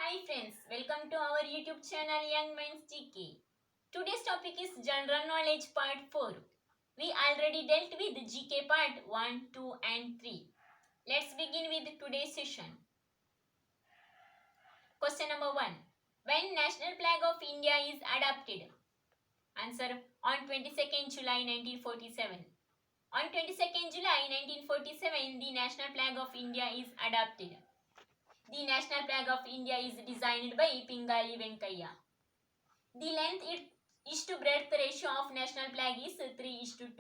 Hi friends, welcome to our YouTube channel Young Minds GK. Today's topic is General Knowledge Part 4. We already dealt with GK Part 1, 2 and 3. Let's begin with today's session. Question number 1. When National Flag of India is adopted? Answer: on 22nd July 1947. On 22nd July 1947, the National Flag of India is adopted. The National Flag of India is designed by Pingali Venkaiah. The length is to breadth ratio of National Flag is 3:2.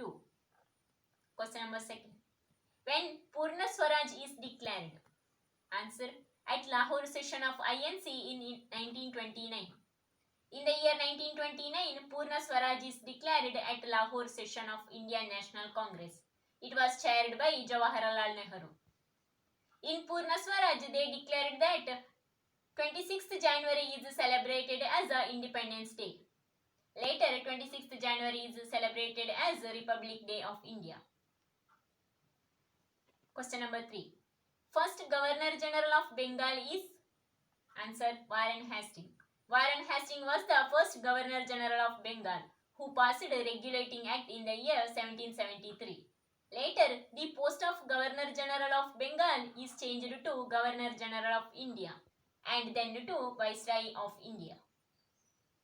Question number 2. When Purna Swaraj is declared? Answer: at Lahore session of INC in 1929. In the year 1929, Purna Swaraj is declared at Lahore session of Indian National Congress. It was chaired by Jawaharlal Nehru. In Purna Swaraj, they declared that 26th January is celebrated as a Independence Day. Later, 26th January is celebrated as Republic Day of India. Question number 3. First Governor General of Bengal is? Answer: Warren Hastings. Warren Hastings was the first Governor General of Bengal who passed a regulating act in the year 1773. Later, the post of Governor General of Bengal is changed to Governor General of India and then to Viceroy of India.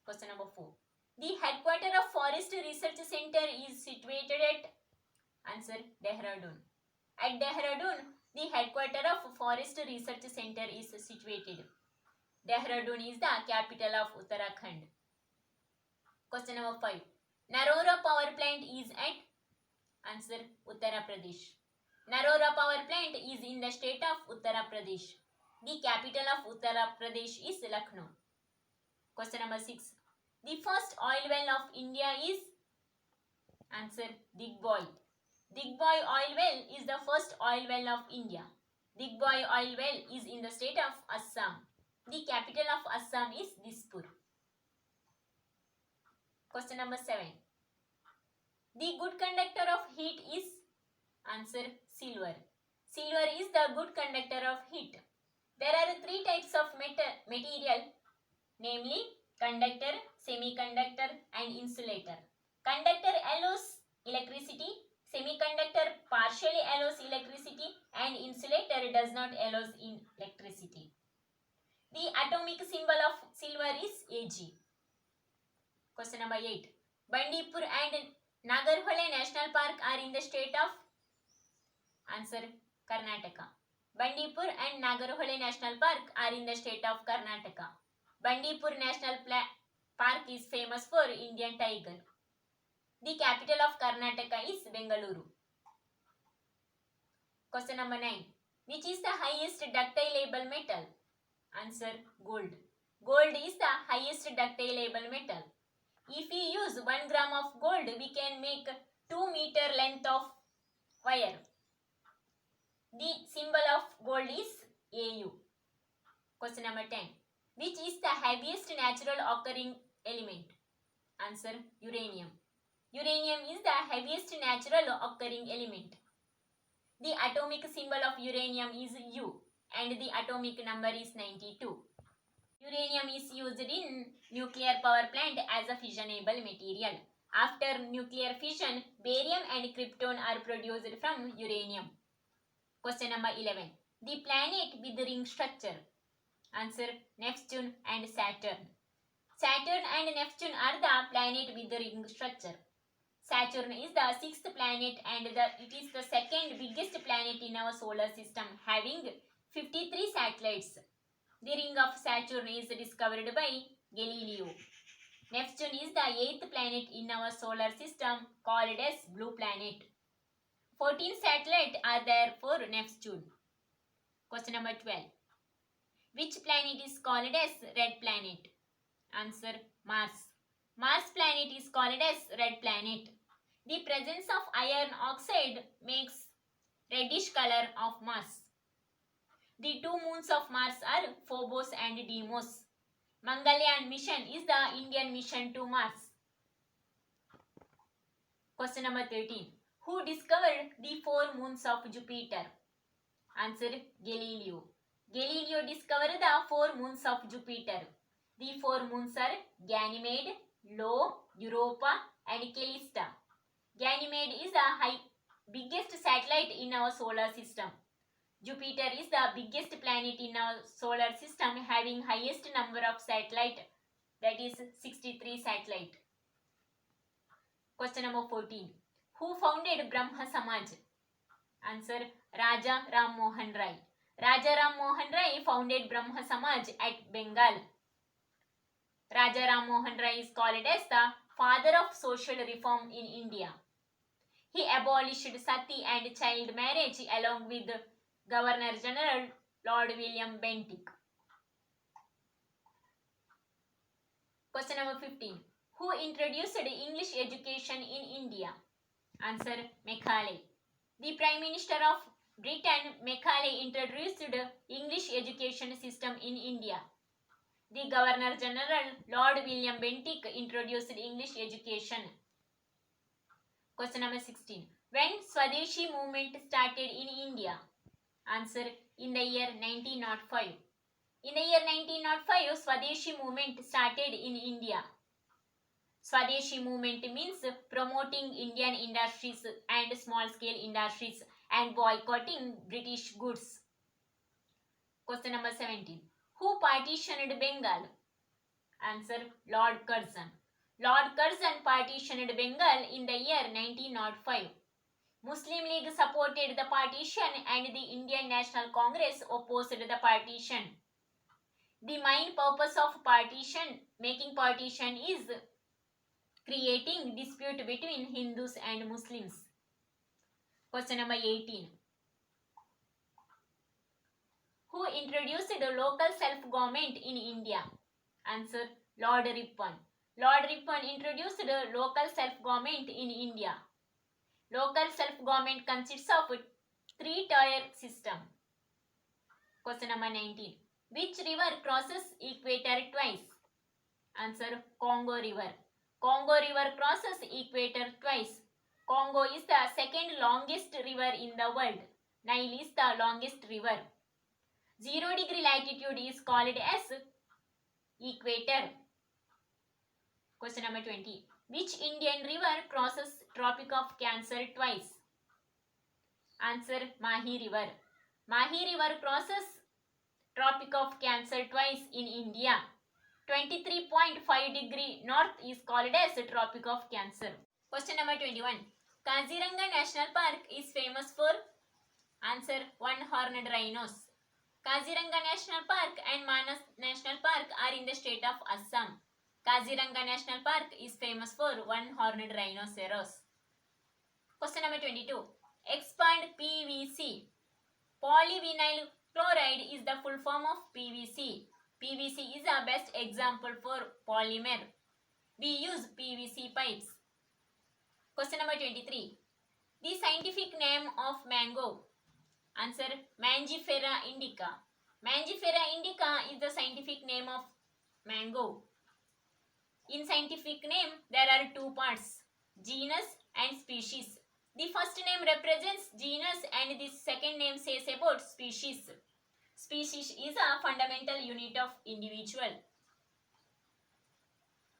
Question number 4. The headquarters of Forest Research Center is situated at? Answer: Dehradun. At Dehradun, the headquarters of Forest Research Center is situated. Dehradun is the capital of Uttarakhand. Question number 5. Narora power plant is at? Answer: Uttar Pradesh. Narora power plant is in the state of Uttar Pradesh. The capital of Uttar Pradesh is Lucknow. Question number 6. The first oil well of India is? Answer: Digboy. Digboy oil well is the first oil well of India. Digboy oil well is in the state of Assam. The capital of Assam is Dispur. Question number 7. The good conductor of heat is? Answer: silver. Silver is the good conductor of heat. There are three types of material, namely conductor, semiconductor and insulator. Conductor allows electricity, semiconductor partially allows electricity and insulator does not allow electricity. The atomic symbol of silver is Ag. Question number 8. Bandipur and Nagarhole National Park are in the state of? Answer: Karnataka. Bandipur and Nagarhole National Park are in the state of Karnataka. Bandipur National Park is famous for Indian tiger. The capital of Karnataka is Bengaluru. Question number 9. Which is the highest ductile metal? Answer: gold. Gold is the highest ductile metal. If we use 1 gram of gold, we can make 2 meter length of wire. The symbol of gold is Au. Question number 10. Which is the heaviest natural occurring element? Answer: uranium. Uranium is the heaviest natural occurring element. The atomic symbol of uranium is U and the atomic number is 92. Uranium is used in nuclear power plant as a fissionable material. After nuclear fission, barium and krypton are produced from uranium. Question number 11. The planet with ring structure? Answer: Neptune and Saturn. Saturn and Neptune are the planet with the ring structure. Saturn is the 6th planet and it is the second biggest planet in our solar system, having 53 satellites. The ring of Saturn is discovered by Galileo. Neptune is the 8th planet in our solar system, called as blue planet. 14 satellites are there for Neptune. Question number 12. Which planet is called as red planet? Answer: Mars. Mars planet is called as red planet. The presence of iron oxide makes reddish color of Mars. The two moons of Mars are Phobos and Deimos. Mangalyaan mission is the Indian mission to Mars. Question number 13. Who discovered the 4 moons of Jupiter? Answer: Galileo. Galileo discovered the 4 moons of Jupiter. The 4 moons are Ganymede, Io, Europa, and Callista. Ganymede is the biggest satellite in our solar system. Jupiter is the biggest planet in our solar system, having highest number of satellite, that is 63 satellite. Question number 14. Who founded Brahma Samaj? Answer, Raja Ram Mohan Rai. Raja Ram Mohan Rai founded Brahma Samaj at Bengal. Raja Ram Mohan Rai is called as the father of social reform in India. He abolished sati and child marriage along with Governor General Lord William Bentinck. Question number 15. Who introduced English education in India? Answer, Macaulay. The Prime Minister of Britain, Macaulay, introduced English education system in India. The Governor General Lord William Bentinck introduced English education. Question number 16. When Swadeshi movement started in India? Answer, in the year 1905. In the year 1905, Swadeshi movement started in India. Swadeshi movement means promoting Indian industries and small-scale industries and boycotting British goods. Question number 17. Who partitioned Bengal? Answer, Lord Curzon. Lord Curzon partitioned Bengal in the year 1905. Muslim League supported the partition and the Indian National Congress opposed the partition. The main purpose of making partition is creating dispute between Hindus and Muslims. Question number 18. Who introduced local self-government in India? Answer, Lord Ripon. Lord Ripon introduced local self-government in India. Local self-government consists of 3-tier system. Question number 19. Which river crosses equator twice? Answer, Congo River. Congo River crosses equator twice. Congo is the second longest river in the world. Nile is the longest river. 0° latitude is called as equator. Question number 20. Which Indian river crosses Tropic of Cancer twice? Answer, Mahi River. Mahi River crosses Tropic of Cancer twice in India. 23.5° north is called as Tropic of Cancer. Question number 21. Kaziranga National Park is famous for? Answer, one-horned rhinos. Kaziranga National Park and Manas National Park are in the state of Assam. Kaziranga National Park is famous for one-horned rhinoceros. Question number 22. Expand PVC. Polyvinyl chloride is the full form of PVC. PVC is the best example for polymer. We use PVC pipes. Question number 23. The scientific name of mango. Answer, Mangifera indica. Mangifera indica is the scientific name of mango. In scientific name, there are 2 parts, genus and species. The first name represents genus and the second name says about species. Species is a fundamental unit of individual.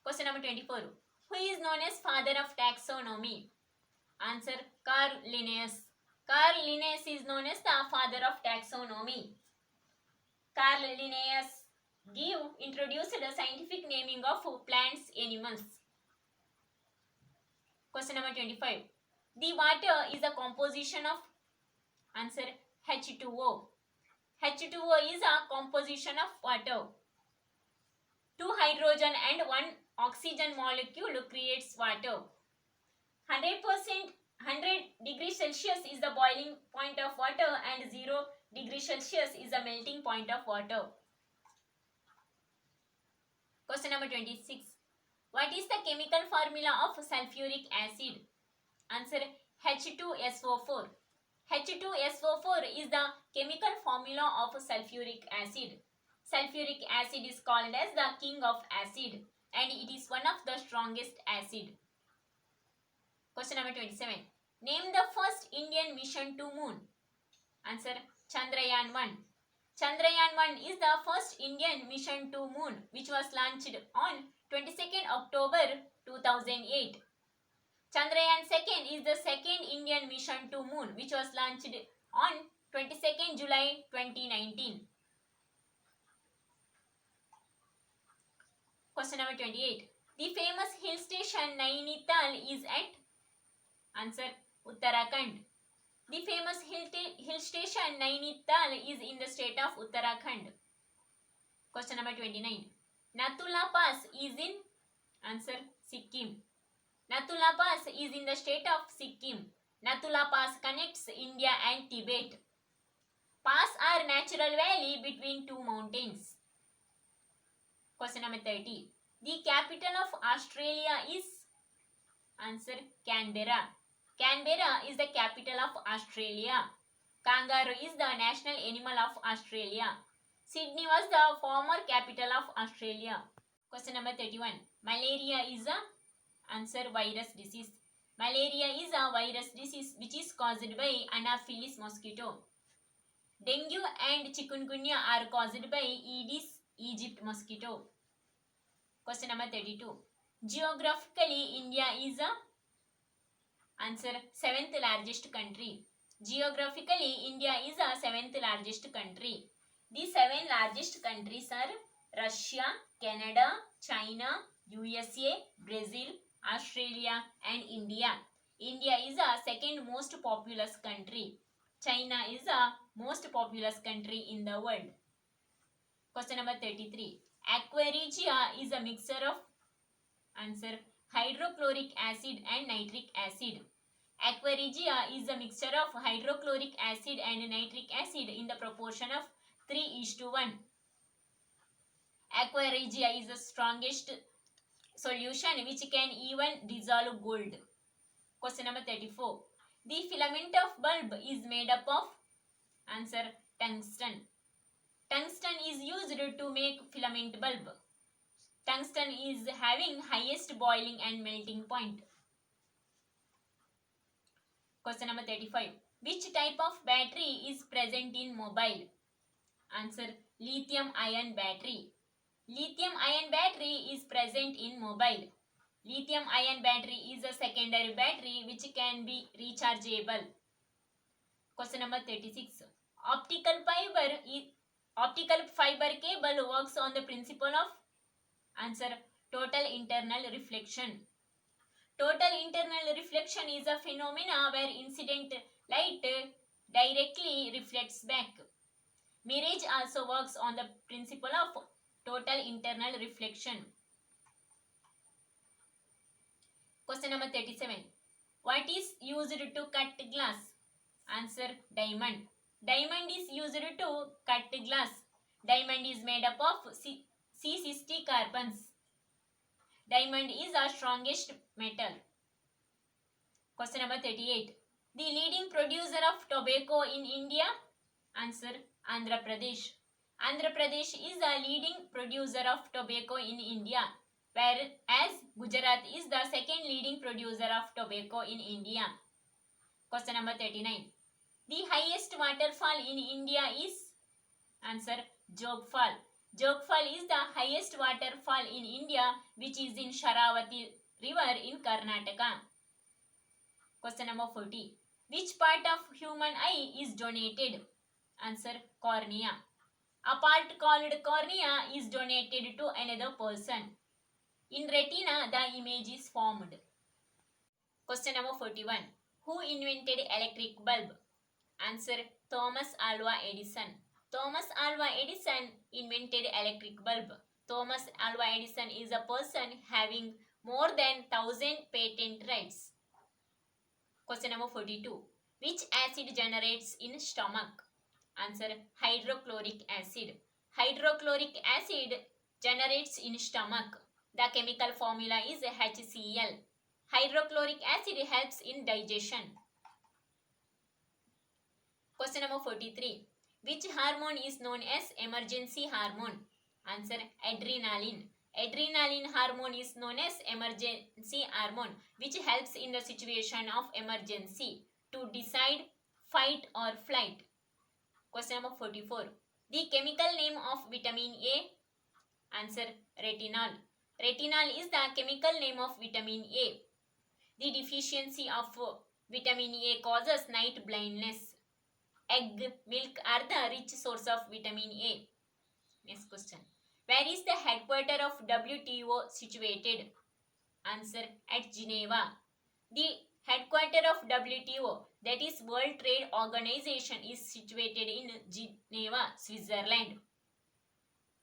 Question number 24. Who is known as father of taxonomy? Answer, Carl Linnaeus. Carl Linnaeus is known as the father of taxonomy. Carl Linnaeus introduced the scientific naming of plants, animals. Question number 25. The water is a composition of? Answer, H2O. H2O is a composition of water. 2 hydrogen and 1 oxygen molecule creates water. 100° Celsius is the boiling point of water and 0° Celsius is the melting point of water. Question number 26. What is the chemical formula of sulfuric acid? Answer, H2SO4. H2SO4 is the chemical formula of sulfuric acid. Sulfuric acid is called as the king of acid and it is one of the strongest acid. Question number 27. Name the first Indian mission to moon. Answer, Chandrayaan 1. Chandrayaan-1 is the first Indian mission to moon which was launched on 22nd October 2008. Chandrayaan-2 is the second Indian mission to moon which was launched on 22nd July 2019. Question number 28. The famous hill station Nainital is at? Answer: Uttarakhand. The famous hill station Nainital is in the state of Uttarakhand. Question number 29. Nathula Pass is in? Answer: Sikkim. Nathula Pass is in the state of Sikkim. Nathula Pass connects India and Tibet. Pass are natural valley between two mountains. Question number 30. The capital of Australia is? Answer: Canberra. Canberra is the capital of Australia. Kangaroo is the national animal of Australia. Sydney was the former capital of Australia. Question number 31. Malaria is a? Answer: virus disease. Malaria is a virus disease which is caused by Anopheles mosquito. Dengue and chikungunya are caused by Aedes aegypti mosquito. Question number 32. Geographically, India is a? Answer: 7th largest country. Geographically, India is the 7th largest country. The 7 largest countries are Russia, Canada, China, USA, Brazil, Australia and India. India is the second most populous country. China is the most populous country in the world. Question number 33. Aqua regia is a mixture of? Answer: hydrochloric acid and nitric acid. Aqua regia is a mixture of hydrochloric acid and nitric acid in the proportion of 3:1. Aqua regia is the strongest solution which can even dissolve gold. Question number 34. The filament of bulb is made up of? Answer: tungsten. Tungsten is used to make filament bulb. Tungsten is having highest boiling and melting point. Question number 35. Which type of battery is present in mobile? Answer: lithium ion battery. Lithium ion battery is present in mobile. Lithium ion battery is a secondary battery which can be rechargeable. Question number 36. Optical fiber cable works on the principle of? Answer: total internal reflection. Total internal reflection is a phenomena where incident light directly reflects back. Mirage also works on the principle of total internal reflection. Question number 37. What is used to cut glass? Answer: diamond. Diamond is used to cut glass. Diamond is made up of C60 carbons. Diamond is the strongest metal. Question number 38. The leading producer of tobacco in India? Answer: Andhra Pradesh. Andhra Pradesh is the leading producer of tobacco in India, whereas Gujarat is the second leading producer of tobacco in India. Question number 39. The highest waterfall in India is? Answer: Jog Fall. Jog Fall is the highest waterfall in India which is in Sharavati river in Karnataka. Question number 40. Which part of human eye is donated? Answer: cornea. A part called cornea is donated to another person. In retina, the image is formed. Question number 41. Who invented electric bulb? Answer: Thomas Alva Edison. Thomas Alva Edison invented electric bulb. Thomas Alva Edison is a person having more than 1000 patent rights. Question number 42. Which acid generates in stomach? Answer: hydrochloric acid. Hydrochloric acid generates in stomach. The chemical formula is HCl. Hydrochloric acid helps in digestion. Question number 43. Which hormone is known as emergency hormone? Answer: adrenaline. Adrenaline hormone is known as emergency hormone which helps in the situation of emergency to decide fight or flight. Question number 44. The chemical name of vitamin A? Answer, retinol. Retinol is the chemical name of vitamin A. The deficiency of vitamin A causes night blindness. Egg, milk are the rich source of vitamin A. Next question. Where is the headquarters of WTO situated? Answer, at Geneva. The headquarters of WTO, that is World Trade Organization, is situated in Geneva, Switzerland.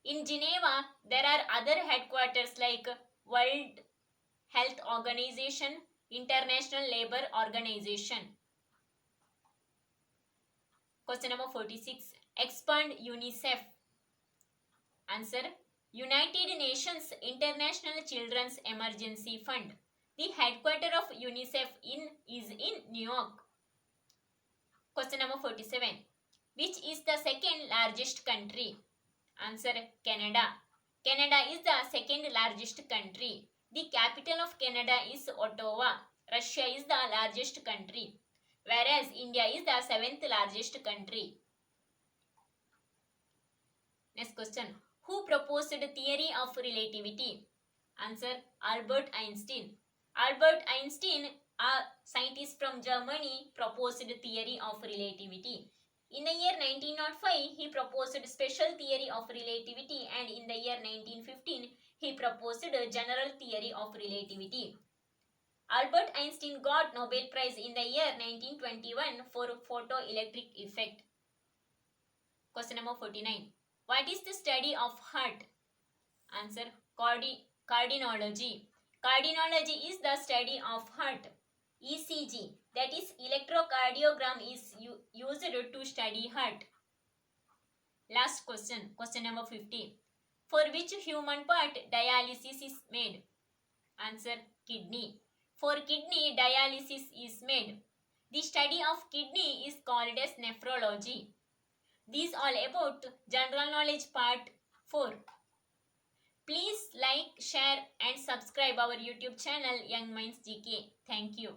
In Geneva, there are other headquarters like World Health Organization, International Labour Organization. Question number 46. Expand UNICEF. Answer, United Nations International Children's Emergency Fund. The headquarters of UNICEF is in New York. Question number 47. Which is the second largest country? Answer, Canada. Canada is the second largest country. The capital of Canada is Ottawa. Russia is the largest country, whereas India is the seventh largest country. Next question. Who proposed the theory of relativity? Answer, Albert Einstein. Albert Einstein, a scientist from Germany, proposed the theory of relativity. In the year 1905, he proposed special theory of relativity, and in the year 1915, he proposed a general theory of relativity. Albert Einstein got Nobel Prize in the year 1921 for photoelectric effect. Question number 49. What is the study of heart? Answer, cardiology. Cardiology is the study of heart. ECG, that is electrocardiogram, is used to study heart. Last question, question number 50. For which human part dialysis is made? Answer, kidney. For kidney, dialysis is made. The study of kidney is called as nephrology. These all about general knowledge part 4. Please like, share and subscribe our YouTube channel Young Minds GK. Thank you.